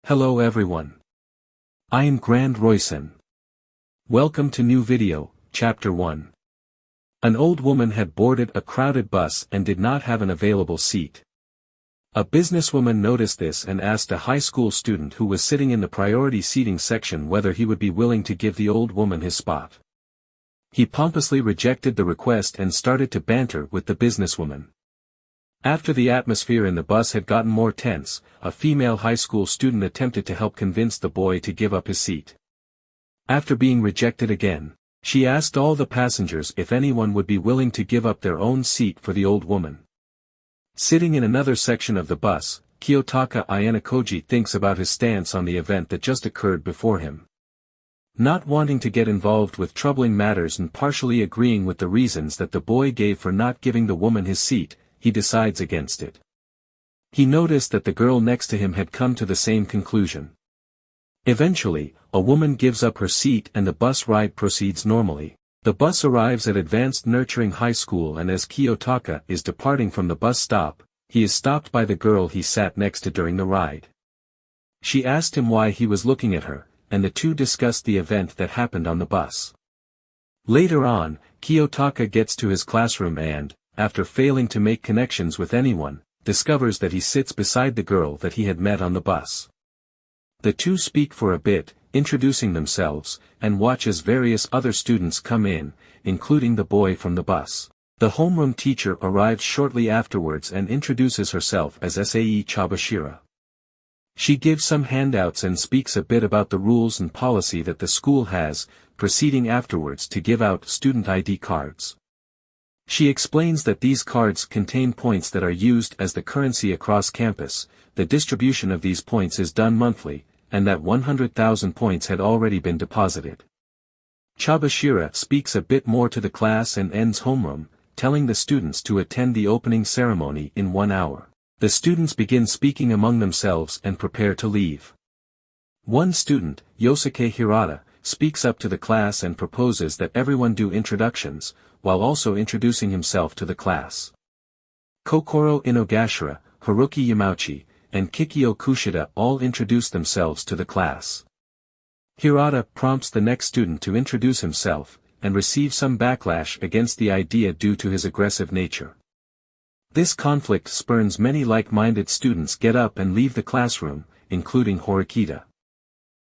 Hello everyone. I am Grand Royson. Welcome to new video, Chapter 1. An old woman had boarded a crowded bus and did not have an available seat. A businesswoman noticed this and asked a high school student who was sitting in the priority seating section whether he would be willing to give the old woman his spot. He pompously rejected the request and started to banter with the businesswoman. After the atmosphere in the bus had gotten more tense, a female high school student attempted to help convince the boy to give up his seat. After being rejected again, she asked all the passengers if anyone would be willing to give up their own seat for the old woman. Sitting in another section of the bus, Kiyotaka Ayanokoji thinks about his stance on the event that just occurred before him. Not wanting to get involved with troubling matters and partially agreeing with the reasons that the boy gave for not giving the woman his seat, he decides against it. He noticed that the girl next to him had come to the same conclusion. Eventually, a woman gives up her seat and the bus ride proceeds normally. The bus arrives at Advanced Nurturing High School, and as Kiyotaka is departing from the bus stop, he is stopped by the girl he sat next to during the ride. She asked him why he was looking at her, and the two discussed the event that happened on the bus. Later on, Kiyotaka gets to his classroom and, after failing to make connections with anyone, discovers that he sits beside the girl that he had met on the bus. The two speak for a bit, introducing themselves, and watch as various other students come in, including the boy from the bus. The homeroom teacher arrives shortly afterwards and introduces herself as Sae Chabashira. She gives some handouts and speaks a bit about the rules and policy that the school has, proceeding afterwards to give out student ID cards. She explains that these cards contain points that are used as the currency across campus. The distribution of these points is done monthly, and that 100,000 points had already been deposited. Chabashira speaks a bit more to the class and ends homeroom, telling the students to attend the opening ceremony in 1 hour. The students begin speaking among themselves and prepare to leave. One student, Yosuke Hirata, speaks up to the class and proposes that everyone do introductions, while also introducing himself to the class. Kokoro Inogashira, Haruki Yamauchi, and Kikyo Kushida all introduce themselves to the class. Hirata prompts the next student to introduce himself, and receives some backlash against the idea due to his aggressive nature. This conflict spurns many like-minded students get up and leave the classroom, including Horikita.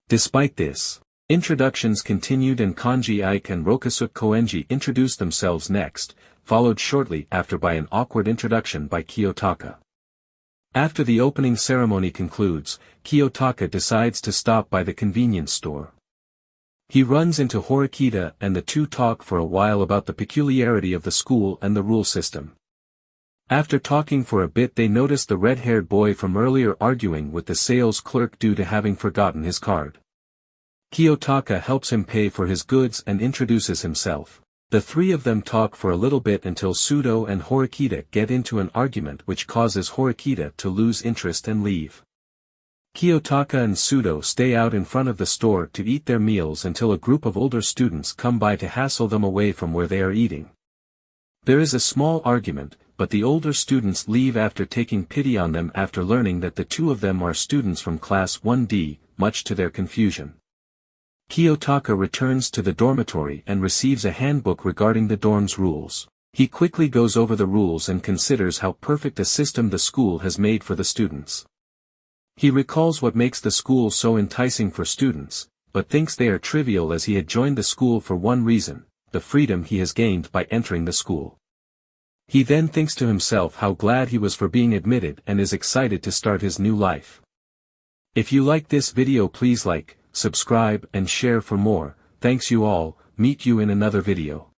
Despite this, introductions continued and Kanji Ike and Rokasuke Koenji introduced themselves next, followed shortly after by an awkward introduction by Kiyotaka. After the opening ceremony concludes, Kiyotaka decides to stop by the convenience store. He runs into Horikita and the two talk for a while about the peculiarity of the school and the rule system. After talking for a bit, they notice the red-haired boy from earlier arguing with the sales clerk due to having forgotten his card. Kiyotaka helps him pay for his goods and introduces himself. The three of them talk for a little bit until Sudo and Horikita get into an argument which causes Horikita to lose interest and leave. Kiyotaka and Sudo stay out in front of the store to eat their meals until a group of older students come by to hassle them away from where they are eating. There is a small argument, but the older students leave after taking pity on them after learning that the two of them are students from Class 1D, much to their confusion. Kiyotaka returns to the dormitory and receives a handbook regarding the dorm's rules. He quickly goes over the rules and considers how perfect a system the school has made for the students. He recalls what makes the school so enticing for students, but thinks they are trivial as he had joined the school for one reason, the freedom he has gained by entering the school. He then thinks to himself how glad he was for being admitted and is excited to start his new life. If you like this video, please like, subscribe and share for more. Thanks you all. Meet you in another video.